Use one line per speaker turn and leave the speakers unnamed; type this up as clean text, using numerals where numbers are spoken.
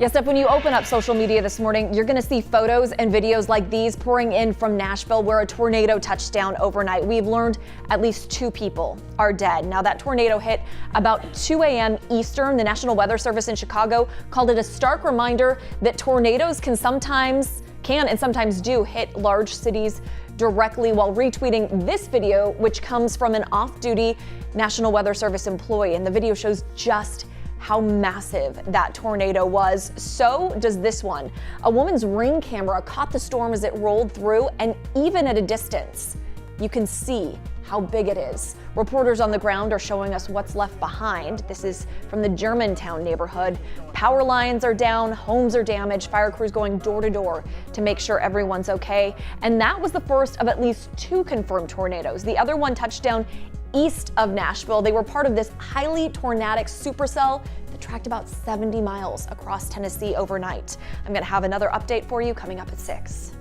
Yes, Steph, when you open up social media this morning, you're going to see photos and videos like these pouring in from Nashville, where a tornado touched down overnight. We've learned at least 2 people are dead. Now, that tornado hit about 2 a.m. Eastern. The National Weather Service in Chicago called it a stark reminder that tornadoes can and sometimes do hit large cities directly, while retweeting this video, which comes from an off-duty National Weather Service employee. And the video shows just how massive that tornado was. So does this one. A woman's Ring camera caught the storm as it rolled through, and even at a distance, you can see how big it is. Reporters on the ground are showing us what's left behind. This is from the Germantown neighborhood. Power lines are down, homes are damaged, fire crews going door to door to make sure everyone's okay. And that was the first of at least 2 confirmed tornadoes. The other one touched down east of Nashville. They were part of this highly tornadic supercell that tracked about 70 miles across Tennessee overnight. I'm going to have another update for you coming up at 6.